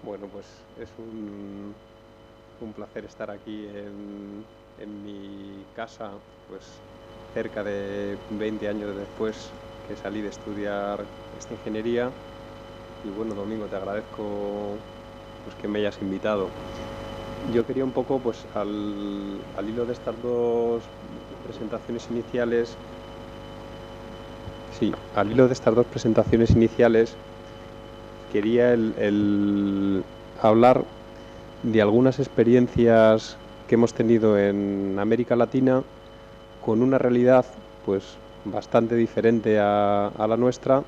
Bueno, pues es un placer estar aquí en mi casa, pues cerca de 20 años después que salí de estudiar esta ingeniería. Y bueno, Domingo, te agradezco pues que me hayas invitado. Yo quería un poco, pues al hilo de estas dos presentaciones iniciales, sí, al hilo de estas dos presentaciones iniciales, quería el hablar de algunas experiencias que hemos tenido en América Latina con una realidad pues bastante diferente a la nuestra,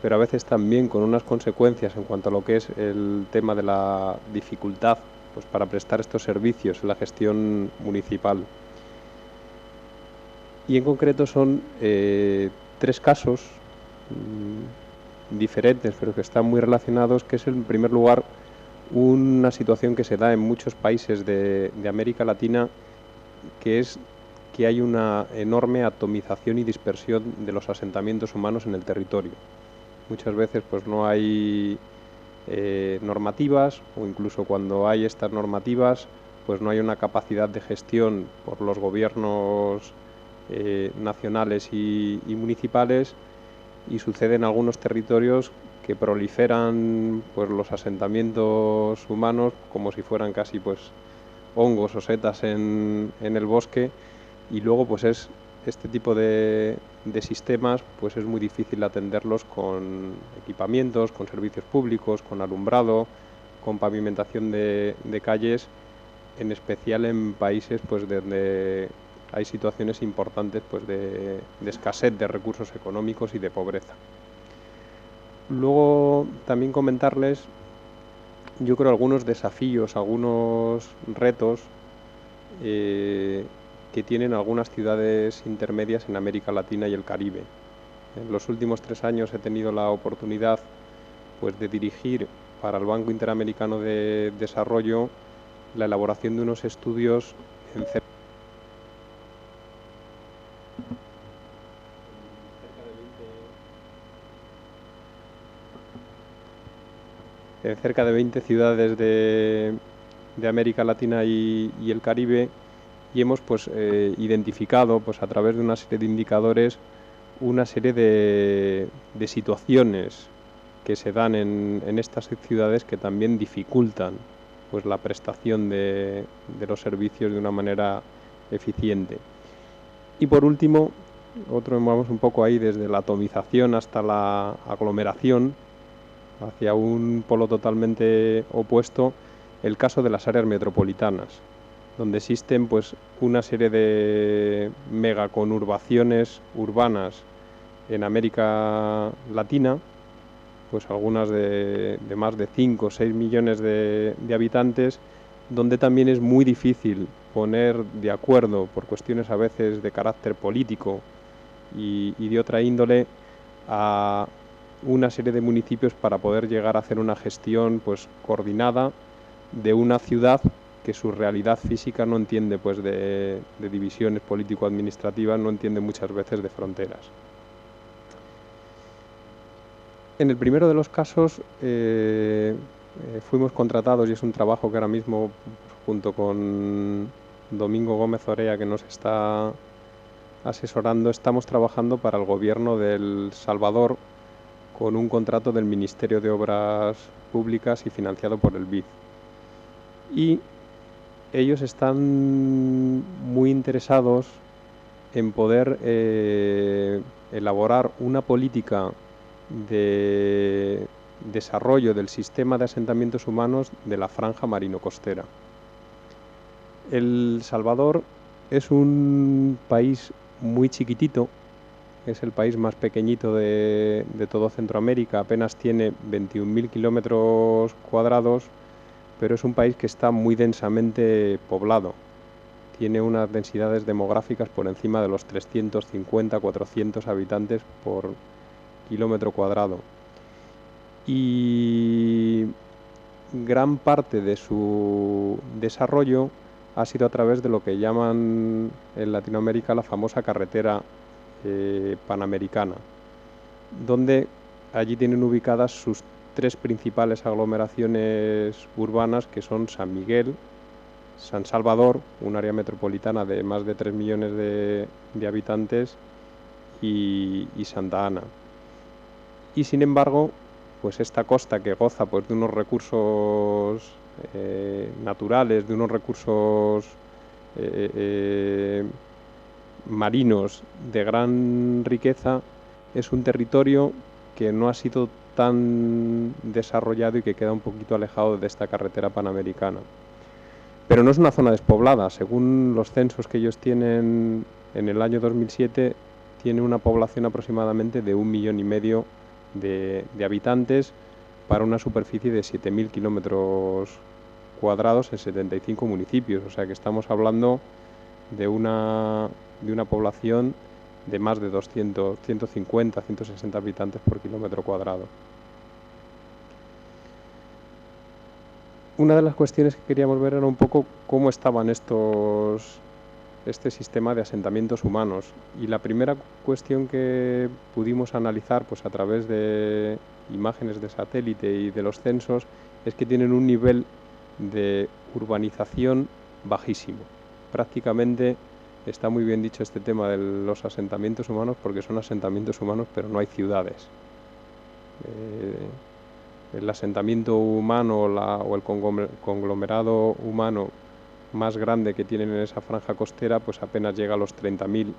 pero a veces también con unas consecuencias en cuanto a lo que es el tema de la dificultad pues para prestar estos servicios en la gestión municipal. Y en concreto son tres casos diferentes, pero que están muy relacionados, que es en primer lugar una situación que se da en muchos países de América Latina, que es que hay una enorme atomización y dispersión de los asentamientos humanos en el territorio. Muchas veces pues no hay normativas, o incluso cuando hay estas normativas pues no hay una capacidad de gestión por los gobiernos nacionales y municipales, y sucede en algunos territorios que proliferan pues los asentamientos humanos como si fueran casi pues hongos o setas en el bosque, y luego pues es este tipo de sistemas pues es muy difícil atenderlos con equipamientos, con servicios públicos, con alumbrado, con pavimentación de calles, en especial en países pues donde hay situaciones importantes pues de escasez de recursos económicos y de pobreza. Luego también comentarles, yo creo, algunos desafíos, algunos retos que tienen algunas ciudades intermedias en América Latina y el Caribe. En los últimos 3 años he tenido la oportunidad pues, de dirigir para el Banco Interamericano de Desarrollo la elaboración de unos estudios en cerca de 20 ciudades de América Latina y el Caribe, y hemos pues identificado pues a través de una serie de indicadores una serie de situaciones que se dan en estas ciudades que también dificultan pues la prestación de los servicios de una manera eficiente. Y por último, vamos un poco ahí desde la atomización hasta la aglomeración, hacia un polo totalmente opuesto, el caso de las áreas metropolitanas, donde existen pues una serie de megaconurbaciones urbanas en América Latina, pues algunas de más de 5 o 6 millones de habitantes, donde también es muy difícil poner de acuerdo, por cuestiones a veces de carácter político y de otra índole, a una serie de municipios para poder llegar a hacer una gestión pues coordinada de una ciudad que su realidad física no entiende pues de divisiones político-administrativas, no entiende muchas veces de fronteras. En el primero de los casos fuimos contratados, y es un trabajo que ahora mismo, junto con Domingo Gómez Orea, que nos está asesorando, estamos trabajando para el gobierno de El Salvador con un contrato del Ministerio de Obras Públicas y financiado por el BID. Y ellos están muy interesados en poder elaborar una política de desarrollo del sistema de asentamientos humanos de la franja marino-costera. El Salvador es un país muy chiquitito, es el país más pequeñito de todo Centroamérica, apenas tiene 21.000 kilómetros cuadrados, pero es un país que está muy densamente poblado. Tiene unas densidades demográficas por encima de los 350-400 habitantes por kilómetro cuadrado. Y gran parte de su desarrollo ha sido a través de lo que llaman en Latinoamérica la famosa carretera panamericana, donde allí tienen ubicadas sus tres principales aglomeraciones urbanas, que son San Miguel, San Salvador, un área metropolitana de más de 3 millones de habitantes, y Santa Ana. Y sin embargo, pues esta costa, que goza pues de unos recursos naturales, de unos recursos marinos de gran riqueza, es un territorio que no ha sido tan desarrollado y que queda un poquito alejado de esta carretera panamericana. Pero no es una zona despoblada. Según los censos que ellos tienen en el año 2007, tiene una población aproximadamente de 1,5 millones de habitantes, para una superficie de 7.000 kilómetros cuadrados en 75 municipios. O sea que estamos hablando de una población de más de 200, 150, 160 habitantes por kilómetro cuadrado. Una de las cuestiones que queríamos ver era un poco cómo estaban este sistema de asentamientos humanos. Y la primera cuestión que pudimos analizar, pues a través de imágenes de satélite y de los censos, es que tienen un nivel de urbanización bajísimo. Prácticamente está muy bien dicho este tema de los asentamientos humanos, porque son asentamientos humanos, pero no hay ciudades. El asentamiento humano o el conglomerado humano más grande que tienen en esa franja costera, pues apenas llega a los 30.000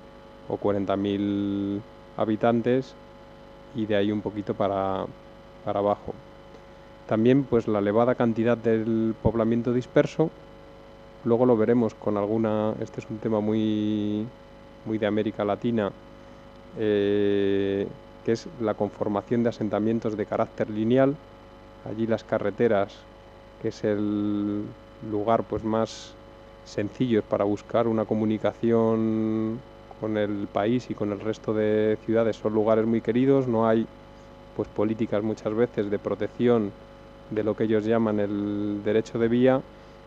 o 40.000 habitantes, y de ahí un poquito para abajo. También pues la elevada cantidad del poblamiento disperso. Luego lo veremos con este es un tema muy de América Latina, que es la conformación de asentamientos de carácter lineal. Allí las carreteras, que es el lugar pues más sencillo para buscar una comunicación con el país y con el resto de ciudades, son lugares muy queridos. No hay pues políticas muchas veces de protección de lo que ellos llaman el derecho de vía,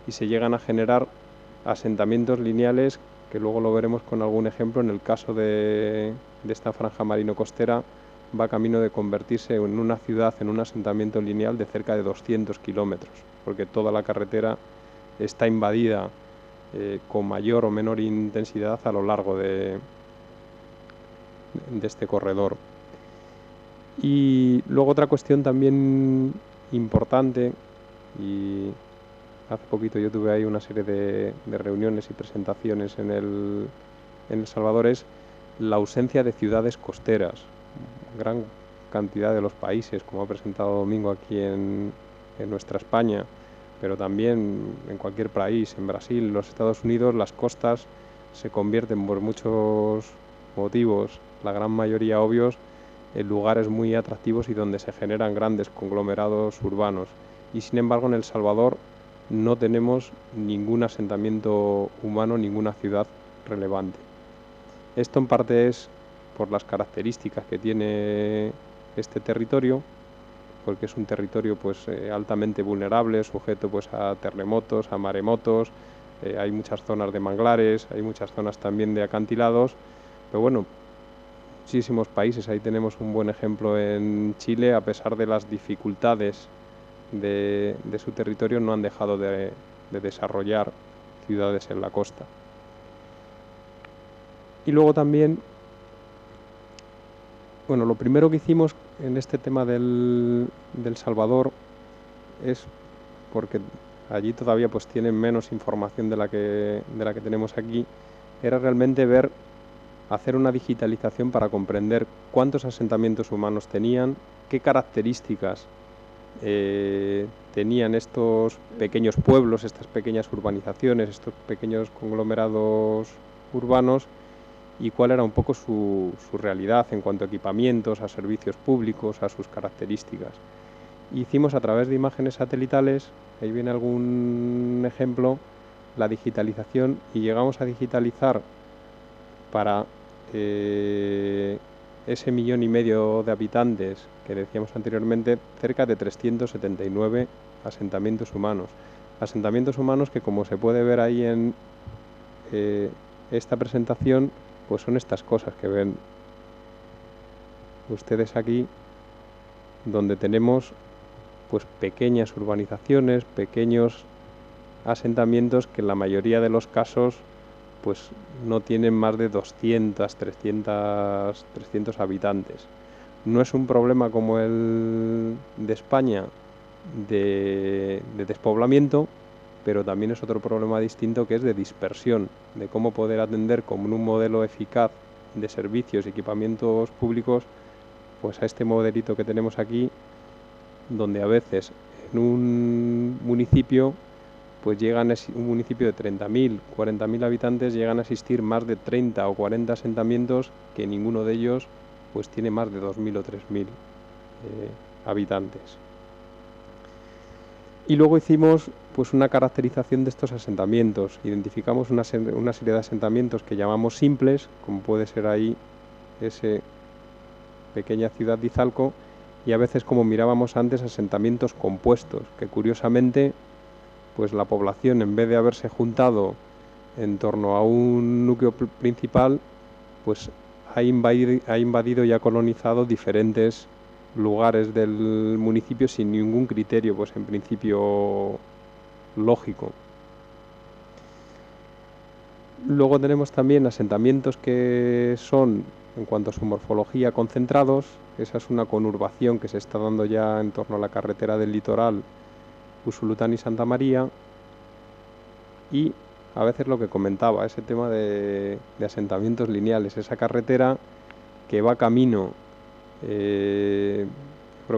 y se llegan a generar asentamientos lineales, que luego lo veremos con algún ejemplo. En el caso de esta franja marino-costera, va camino de convertirse en una ciudad, en un asentamiento lineal de cerca de 200 kilómetros, porque toda la carretera está invadida con mayor o menor intensidad a lo largo de este corredor. Y luego otra cuestión también importante, y hace poquito yo tuve ahí una serie de reuniones y presentaciones en El Salvador, es la ausencia de ciudades costeras. Gran cantidad de los países, como ha presentado Domingo aquí en nuestra España, pero también en cualquier país, en Brasil, en los Estados Unidos, las costas se convierten por muchos motivos, la gran mayoría obvios, en lugares muy atractivos y donde se generan grandes conglomerados urbanos. Y sin embargo en El Salvador no tenemos ningún asentamiento humano, ninguna ciudad relevante. Esto en parte es por las características que tiene este territorio, porque es un territorio pues altamente vulnerable, sujeto pues a terremotos, a maremotos. Hay muchas zonas de manglares, hay muchas zonas también de acantilados, pero bueno, muchísimos países. Ahí tenemos un buen ejemplo en Chile. A pesar de las dificultades de su territorio, no han dejado de desarrollar ciudades en la costa. Y luego también, bueno, lo primero que hicimos en este tema del Salvador es, porque allí todavía pues tienen menos información de la que tenemos aquí, era realmente hacer una digitalización para comprender cuántos asentamientos humanos tenían, qué características tenían estos pequeños pueblos, estas pequeñas urbanizaciones, estos pequeños conglomerados urbanos, y cuál era un poco su realidad en cuanto a equipamientos, a servicios públicos, a sus características. Hicimos a través de imágenes satelitales, ahí viene algún ejemplo, la digitalización, y llegamos a digitalizar para ese 1,5 millones de habitantes que decíamos anteriormente, cerca de 379 asentamientos humanos. Asentamientos humanos que, como se puede ver ahí en esta presentación, pues son estas cosas que ven ustedes aquí, donde tenemos pues pequeñas urbanizaciones, pequeños asentamientos que en la mayoría de los casos pues no tienen más de 200, 300 habitantes. No es un problema como el de España de despoblamiento, pero también es otro problema distinto, que es de dispersión, de cómo poder atender con un modelo eficaz de servicios y equipamientos públicos pues a este modelito que tenemos aquí, donde a veces en un municipio pues un municipio de 30.000, 40.000 habitantes, llegan a existir más de 30 o 40 asentamientos que ninguno de ellos pues tiene más de 2.000 o 3.000 habitantes. Y luego hicimos pues una caracterización de estos asentamientos. Identificamos una serie de asentamientos que llamamos simples, como puede ser ahí esa pequeña ciudad de Izalco, y a veces, como mirábamos antes, asentamientos compuestos, que curiosamente pues la población, en vez de haberse juntado en torno a un núcleo principal, pues ha invadido y ha colonizado diferentes lugares del municipio sin ningún criterio, pues en principio lógico. Luego tenemos también asentamientos que son, en cuanto a su morfología, concentrados. Esa es una conurbación que se está dando ya en torno a la carretera del litoral, Usulután y Santa María. Y a veces lo que comentaba, ese tema de asentamientos lineales, esa carretera que va camino, creo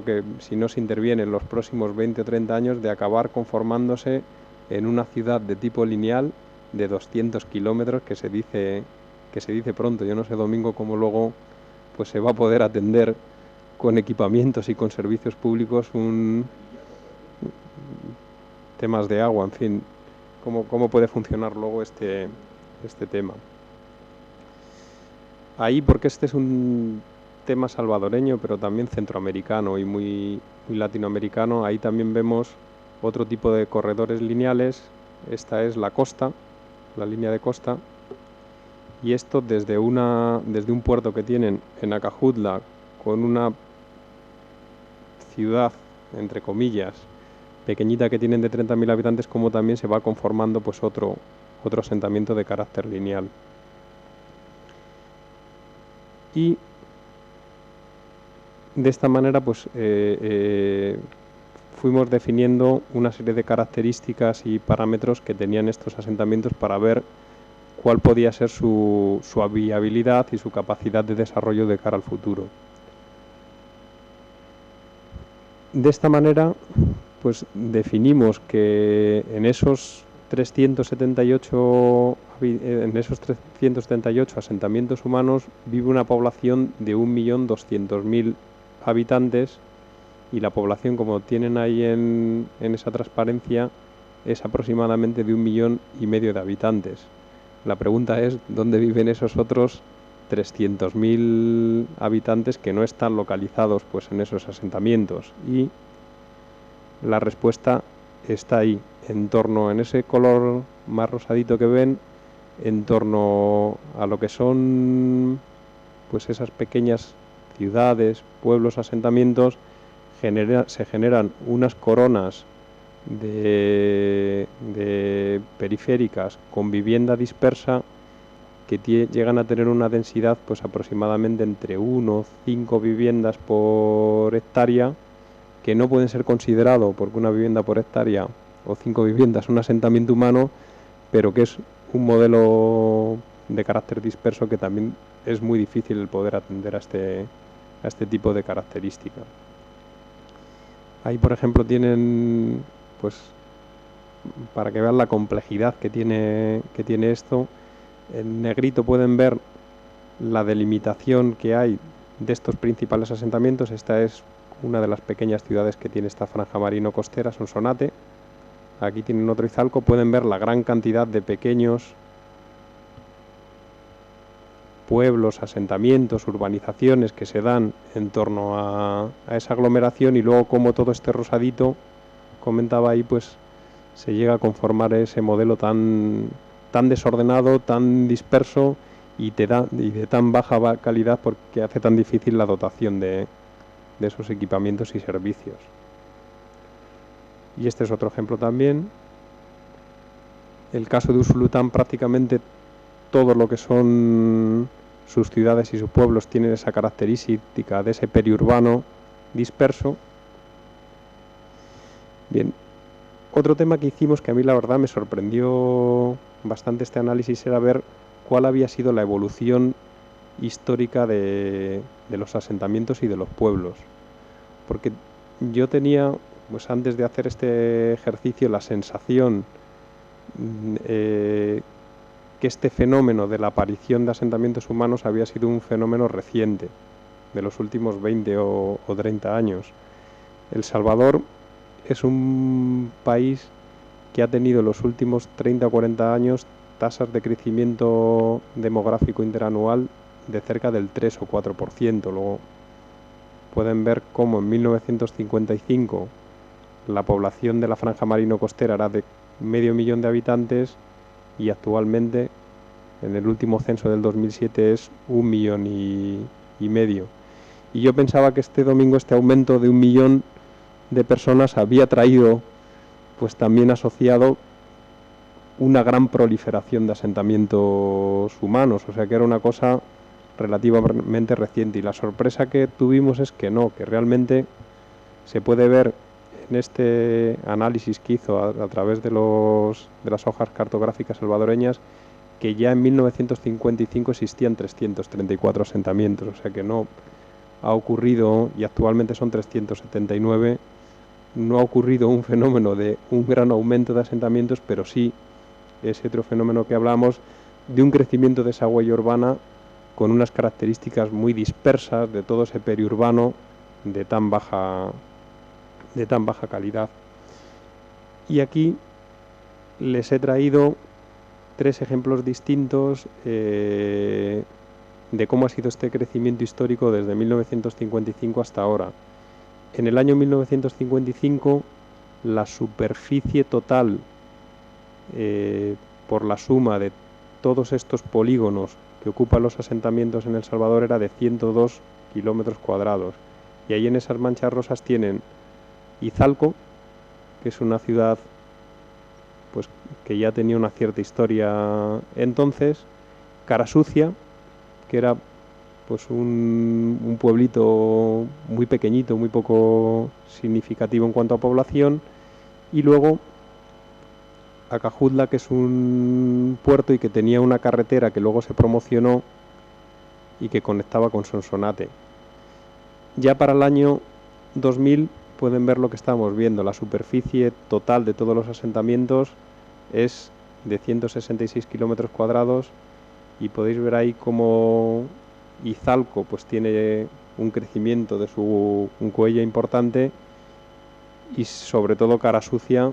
que si no se interviene en los próximos 20 o 30 años, de acabar conformándose en una ciudad de tipo lineal de 200 kilómetros, que se dice pronto. Yo no sé, Domingo, cómo luego pues se va a poder atender con equipamientos y con servicios públicos temas de agua, en fin, cómo puede funcionar luego este tema. Ahí, porque este es un tema salvadoreño, pero también centroamericano y muy latinoamericano, ahí también vemos otro tipo de corredores lineales. Esta es la costa, la línea de costa, y esto desde un puerto que tienen en Acajutla, con una ciudad, entre comillas, pequeñita que tienen de 30.000 habitantes, como también se va conformando pues otro asentamiento de carácter lineal. Y de esta manera pues fuimos definiendo una serie de características y parámetros que tenían estos asentamientos para ver cuál podía ser su viabilidad y su capacidad de desarrollo de cara al futuro. De esta manera pues definimos que en esos 378 asentamientos humanos vive una población de 1.200.000 habitantes, y la población, como tienen ahí en esa transparencia, es aproximadamente de 1,5 millones de habitantes. La pregunta es, ¿dónde viven esos otros 300.000 habitantes que no están localizados pues en esos asentamientos? Y la respuesta está ahí, en ese color más rosadito que ven, en torno a lo que son pues esas pequeñas ciudades, pueblos, asentamientos. Se generan unas coronas de periféricas con vivienda dispersa que llegan a tener una densidad pues aproximadamente entre 1 o 5 viviendas por hectárea, que no pueden ser considerados, porque una vivienda por hectárea o 5 viviendas un asentamiento humano, pero que es un modelo de carácter disperso que también es muy difícil el poder atender a este tipo de características. Ahí, por ejemplo, tienen, pues, para que vean la complejidad que tiene esto, en negrito pueden ver la delimitación que hay de estos principales asentamientos. Esta es una de las pequeñas ciudades que tiene esta franja marino-costera, Sonsonate. Aquí tienen otro Izalco. Pueden ver la gran cantidad de pequeños pueblos, asentamientos, urbanizaciones que se dan en torno a esa aglomeración, y luego como todo este rosadito, comentaba ahí, pues se llega a conformar ese modelo tan desordenado, tan disperso y de tan baja calidad, porque hace tan difícil la dotación de esos equipamientos y servicios. Y este es otro ejemplo también. El caso de Usulután, prácticamente todo lo que son sus ciudades y sus pueblos tienen esa característica de ese periurbano disperso. Bien, otro tema que hicimos que a mí la verdad me sorprendió bastante este análisis era ver cuál había sido la evolución histórica de los asentamientos y de los pueblos. Porque yo tenía, pues antes de hacer este ejercicio, la sensación que este fenómeno de la aparición de asentamientos humanos había sido un fenómeno reciente, de los últimos 20 o 30 años. El Salvador es un país que ha tenido en los últimos 30 o 40 años tasas de crecimiento demográfico interanual de cerca del 3 o 4%. Luego pueden ver cómo en 1955 la población de la franja marino-costera era de 500.000 de habitantes y actualmente en el último censo del 2007 es 1,5 millones. Y yo pensaba que este domingo este aumento de 1 millón de personas había traído pues también asociado una gran proliferación de asentamientos humanos, o sea que era una cosa relativamente reciente, y la sorpresa que tuvimos es que no, que realmente se puede ver en este análisis que hizo a través de las hojas cartográficas salvadoreñas que ya en 1955 existían 334 asentamientos, o sea que no ha ocurrido, y actualmente son 379, no ha ocurrido un fenómeno de un gran aumento de asentamientos, pero sí ese otro fenómeno que hablamos de un crecimiento de esa huella urbana con unas características muy dispersas de todo ese periurbano de tan baja calidad. Y aquí les he traído 3 ejemplos distintos de cómo ha sido este crecimiento histórico desde 1955 hasta ahora. En el año 1955 la superficie total por la suma de todos estos polígonos que ocupan los asentamientos en El Salvador era de 102 kilómetros cuadrados. Y ahí en esas manchas rosas tienen Izalco, que es una ciudad pues que ya tenía una cierta historia entonces, Carasucia, que era pues un pueblito muy pequeñito, muy poco significativo en cuanto a población, y luego Acajutla, que es un puerto y que tenía una carretera que luego se promocionó y que conectaba con Sonsonate. Ya para el año 2000 pueden ver lo que estamos viendo, la superficie total de todos los asentamientos es de 166 kilómetros cuadrados, y podéis ver ahí como Izalco pues tiene un crecimiento de su huella importante, y sobre todo Carasucia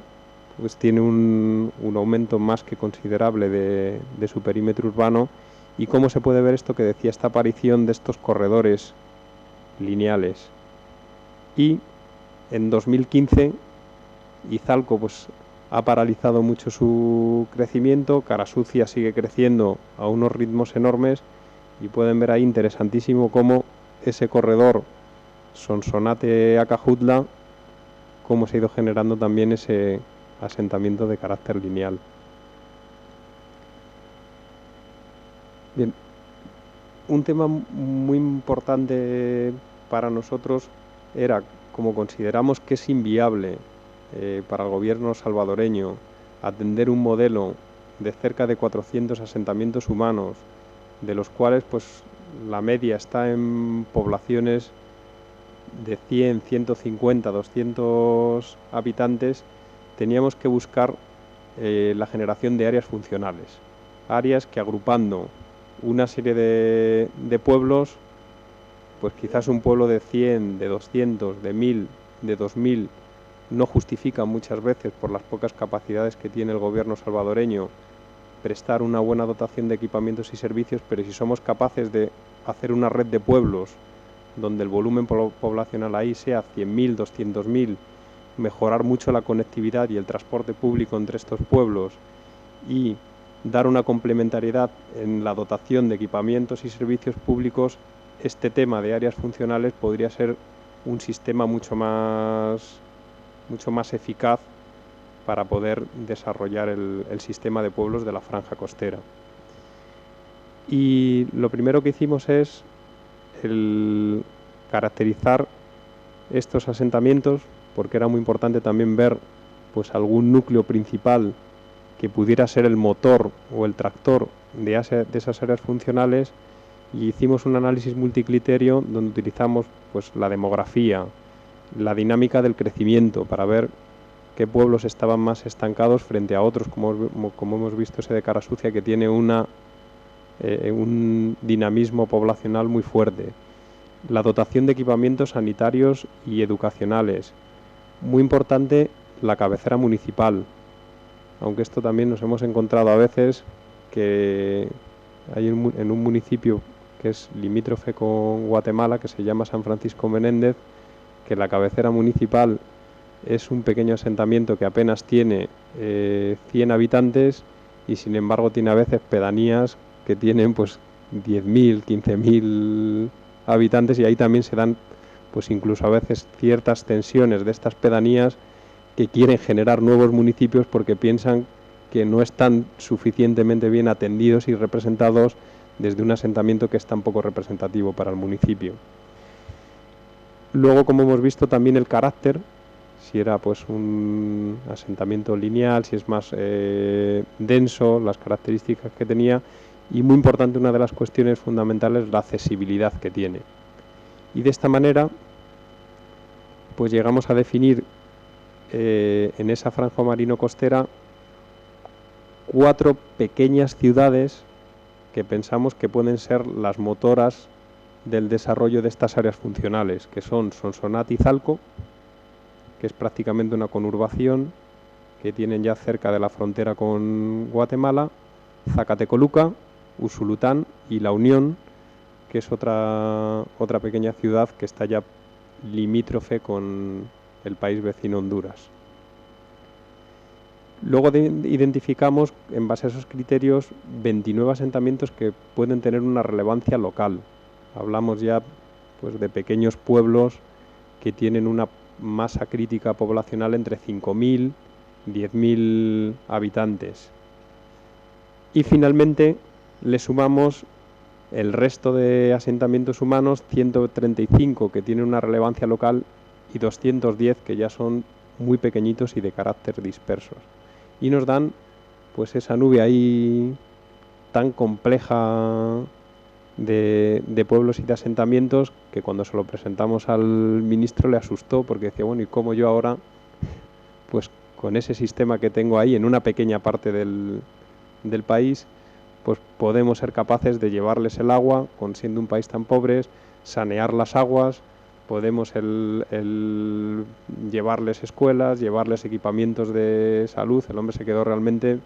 pues tiene un aumento más que considerable de su perímetro urbano. Y cómo se puede ver esto que decía, esta aparición de estos corredores lineales. Y en 2015 Izalco pues ha paralizado mucho su crecimiento, Carasucia sigue creciendo a unos ritmos enormes, y pueden ver ahí interesantísimo cómo ese corredor Sonsonate-Acajutla, cómo se ha ido generando también ese asentamiento de carácter lineal. Bien, un tema muy importante para nosotros era, como consideramos que es inviable para el gobierno salvadoreño atender un modelo de cerca de 400 asentamientos humanos, de los cuales pues la media está en poblaciones de 100, 150, 200 habitantes, teníamos que buscar la generación de áreas funcionales, áreas que, agrupando una serie de pueblos, pues quizás un pueblo de 100, de 200, de 1000, de 2000, no justifica muchas veces, por las pocas capacidades que tiene el gobierno salvadoreño, prestar una buena dotación de equipamientos y servicios, pero si somos capaces de hacer una red de pueblos donde el volumen poblacional ahí sea 100.000, 200.000, mejorar mucho la conectividad y el transporte público entre estos pueblos y dar una complementariedad en la dotación de equipamientos y servicios públicos, este tema de áreas funcionales podría ser un sistema mucho más eficaz para poder desarrollar el sistema de pueblos de la franja costera. Y lo primero que hicimos es el caracterizar estos asentamientos, porque era muy importante también ver pues algún núcleo principal que pudiera ser el motor o el tractor de esas áreas funcionales, y hicimos un análisis multicriterio donde utilizamos pues la demografía, la dinámica del crecimiento, para ver qué pueblos estaban más estancados frente a otros, como hemos visto ese de Carasucia, que tiene un dinamismo poblacional muy fuerte. La dotación de equipamientos sanitarios y educacionales. Muy importante la cabecera municipal, aunque esto también nos hemos encontrado a veces que hay en un municipio que es limítrofe con Guatemala, que se llama San Francisco Menéndez, que la cabecera municipal es un pequeño asentamiento que apenas tiene 100 habitantes, y sin embargo tiene a veces pedanías que tienen pues 10.000, 15.000 habitantes, y ahí también se dan pues incluso a veces ciertas tensiones de estas pedanías que quieren generar nuevos municipios porque piensan que no están suficientemente bien atendidos y representados desde un asentamiento que es tan poco representativo para el municipio. Luego, como hemos visto, también el carácter, si era pues un asentamiento lineal, si es más denso, las características que tenía, y muy importante, una de las cuestiones fundamentales, la accesibilidad que tiene. Y de esta manera pues llegamos a definir en esa franja marino costera 4 pequeñas ciudades que pensamos que pueden ser las motoras del desarrollo de estas áreas funcionales, que son Sonsonate y Zalco, que es prácticamente una conurbación, que tienen ya cerca de la frontera con Guatemala, Zacatecoluca, Usulután y La Unión, que es otra pequeña ciudad que está ya limítrofe con el país vecino Honduras. Luego identificamos, en base a esos criterios, 29 asentamientos que pueden tener una relevancia local. Hablamos ya pues de pequeños pueblos que tienen una masa crítica poblacional entre 5.000 y 10.000 habitantes. Y finalmente le sumamos el resto de asentamientos humanos, 135 que tienen una relevancia local y 210 que ya son muy pequeñitos y de carácter dispersos. Y nos dan pues esa nube ahí tan compleja de pueblos y de asentamientos, que cuando se lo presentamos al ministro le asustó, porque decía, bueno, ¿y cómo yo ahora, pues con ese sistema que tengo ahí en una pequeña parte del país, pues podemos ser capaces de llevarles el agua, siendo un país tan pobre, sanear las aguas, podemos llevarles escuelas, llevarles equipamientos de salud? El hombre se quedó realmente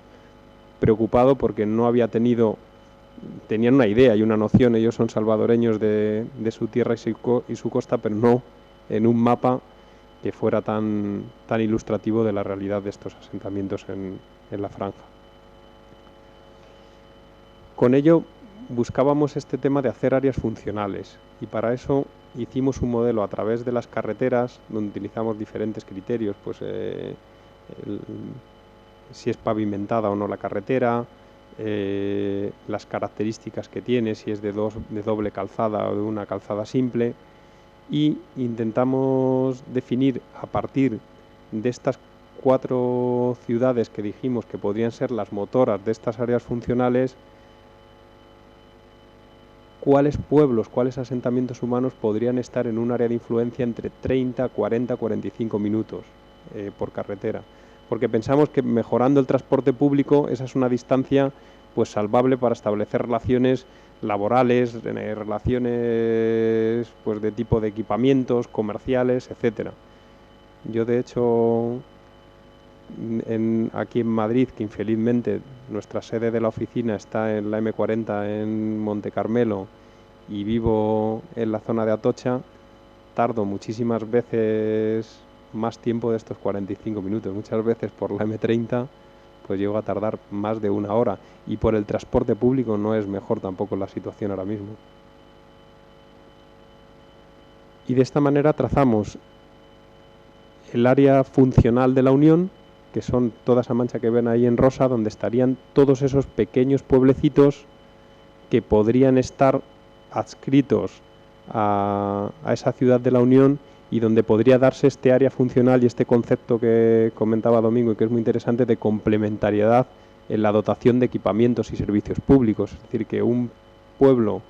preocupado porque no había tenían una idea y una noción, ellos son salvadoreños de su tierra y su costa, pero no en un mapa que fuera tan ilustrativo de la realidad de estos asentamientos en la franja. Con ello buscábamos este tema de hacer áreas funcionales, y para eso hicimos un modelo a través de las carreteras donde utilizamos diferentes criterios, pues si es pavimentada o no la carretera, las características que tiene, si es de doble calzada o de una calzada simple, y intentamos definir a partir de estas 4 ciudades que dijimos que podrían ser las motoras de estas áreas funcionales, cuáles pueblos, cuáles asentamientos humanos podrían estar en un área de influencia entre 30, 40, 45 minutos por carretera. Porque pensamos que mejorando el transporte público, esa es una distancia pues salvable para establecer relaciones laborales, relaciones pues de tipo de equipamientos, comerciales, etcétera. Yo de hecho aquí en Madrid, que infelizmente nuestra sede de la oficina está en la M40 en Monte Carmelo y vivo en la zona de Atocha, tardo muchísimas veces más tiempo de estos 45 minutos. Muchas veces por la M30 pues llego a tardar más de 1 hora, y por el transporte público no es mejor tampoco la situación ahora mismo. Y de esta manera trazamos el área funcional de la Unión, que son toda esa mancha que ven ahí en rosa, donde estarían todos esos pequeños pueblecitos que podrían estar adscritos a esa ciudad de la Unión y donde podría darse este área funcional y este concepto que comentaba Domingo y que es muy interesante de complementariedad en la dotación de equipamientos y servicios públicos. Es decir, que un pueblo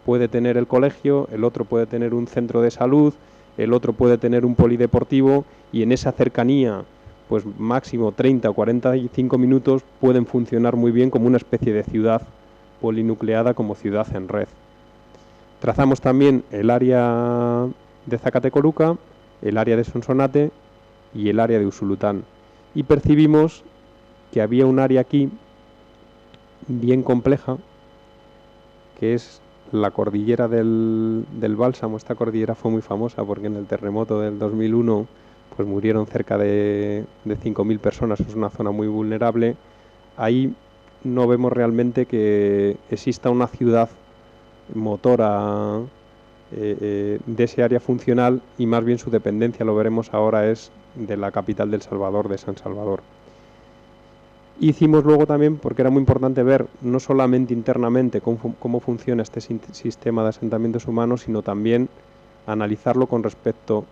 puede tener el colegio, el otro puede tener un centro de salud, el otro puede tener un polideportivo y en esa cercanía, pues máximo 30 o 45 minutos pueden funcionar muy bien como una especie de ciudad polinucleada, como ciudad en red. Trazamos también el área de Zacatecoluca, el área de Sonsonate y el área de Usulután. Y percibimos que había un área aquí bien compleja, que es la cordillera del Bálsamo. Esta cordillera fue muy famosa porque en el terremoto del 2001 pues murieron cerca de 5.000 personas, es una zona muy vulnerable. Ahí no vemos realmente que exista una ciudad motora de ese área funcional y más bien su dependencia, lo veremos ahora, es de la capital del Salvador, de San Salvador. Hicimos luego también, porque era muy importante ver no solamente internamente cómo funciona este sistema de asentamientos humanos, sino también analizarlo con respecto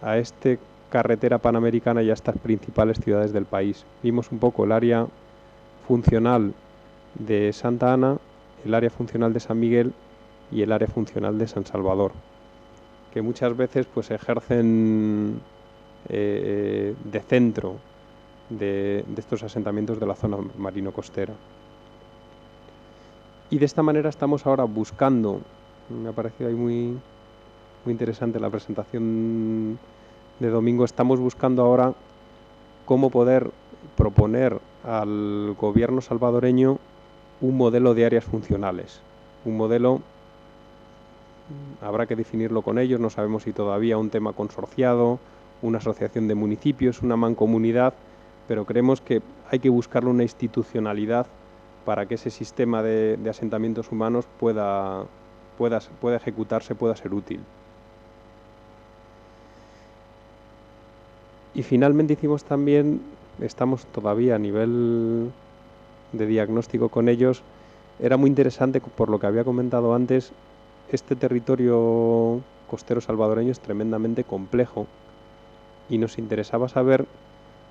a esta carretera panamericana y a estas principales ciudades del país. Vimos un poco el área funcional de Santa Ana, el área funcional de San Miguel y el área funcional de San Salvador, que muchas veces pues ejercen de centro de estos asentamientos de la zona marino-costera. Y de esta manera estamos ahora buscando, me ha parecido ahí muy interesante la presentación de Domingo, estamos buscando ahora cómo poder proponer al gobierno salvadoreño un modelo de áreas funcionales. Un modelo, habrá que definirlo con ellos, no sabemos si todavía un tema consorciado, una asociación de municipios, una mancomunidad, pero creemos que hay que buscarle una institucionalidad para que ese sistema de asentamientos humanos pueda ejecutarse, pueda ser útil. Y finalmente hicimos también, estamos todavía a nivel de diagnóstico con ellos, era muy interesante, por lo que había comentado antes, este territorio costero salvadoreño es tremendamente complejo y nos interesaba saber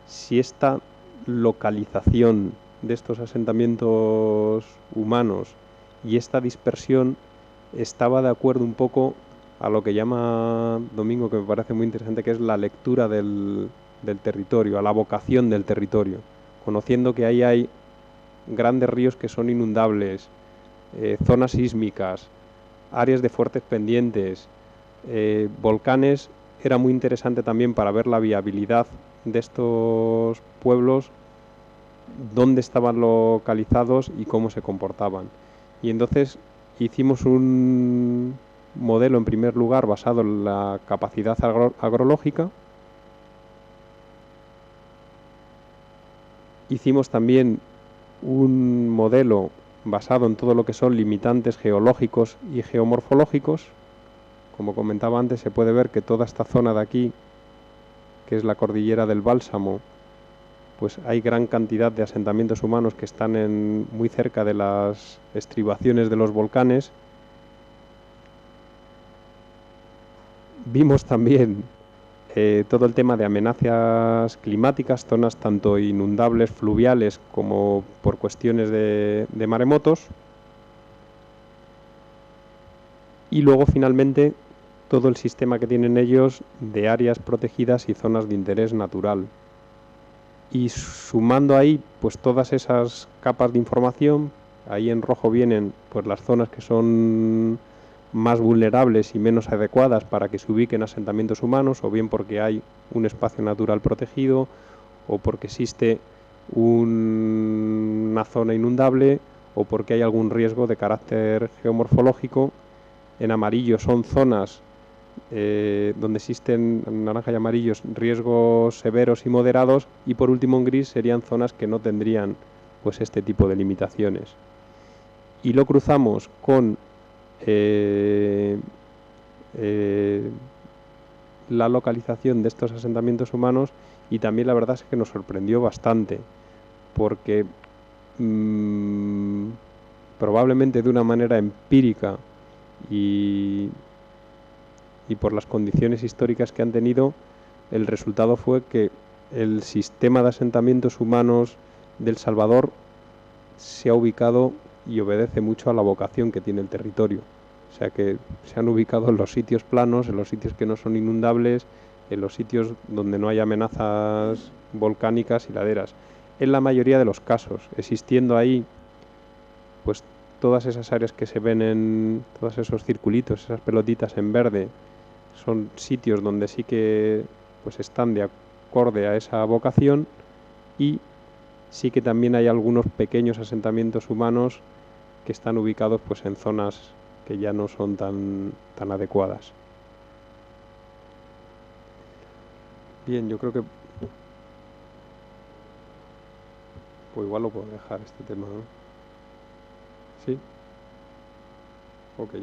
si esta localización de estos asentamientos humanos y esta dispersión estaba de acuerdo un poco a lo que llama Domingo, que me parece muy interesante, que es la lectura del territorio, a la vocación del territorio, conociendo que ahí hay grandes ríos que son inundables, zonas sísmicas, áreas de fuertes pendientes, volcanes. Era muy interesante también para ver la viabilidad de estos pueblos, dónde estaban localizados y cómo se comportaban. Y entonces hicimos un modelo en primer lugar basado en la capacidad agrológica. Hicimos también un modelo basado en todo lo que son limitantes geológicos y geomorfológicos. Como comentaba antes, se puede ver que toda esta zona de aquí, que es la cordillera del Bálsamo, pues hay gran cantidad de asentamientos humanos que están muy cerca de las estribaciones de los volcanes. Vimos también todo el tema de amenazas climáticas, zonas tanto inundables, fluviales, como por cuestiones de maremotos. Y luego, finalmente, todo el sistema que tienen ellos de áreas protegidas y zonas de interés natural. Y sumando ahí pues todas esas capas de información, ahí en rojo vienen pues las zonas que son más vulnerables y menos adecuadas para que se ubiquen asentamientos humanos, o bien porque hay un espacio natural protegido, o porque existe una zona inundable, o porque hay algún riesgo de carácter geomorfológico. En amarillo son zonas donde existen, en naranja y amarillos, riesgos severos y moderados, y por último en gris serían zonas que no tendrían pues este tipo de limitaciones. Y lo cruzamos con la localización de estos asentamientos humanos y también la verdad es que nos sorprendió bastante, porque probablemente de una manera empírica y, y por las condiciones históricas que han tenido, el resultado fue que el sistema de asentamientos humanos del Salvador se ha ubicado y obedece mucho a la vocación que tiene el territorio. O sea que se han ubicado en los sitios planos, en los sitios que no son inundables, en los sitios donde no hay amenazas volcánicas y laderas. En la mayoría de los casos, existiendo ahí, pues todas esas áreas que se ven en todos esos circulitos, esas pelotitas en verde, son sitios donde sí que pues están de acorde a esa vocación, y sí que también hay algunos pequeños asentamientos humanos que están ubicados pues en zonas que ya no son tan adecuadas. Bien, yo creo que pues igual lo puedo dejar este tema, ¿no? Sí, ok.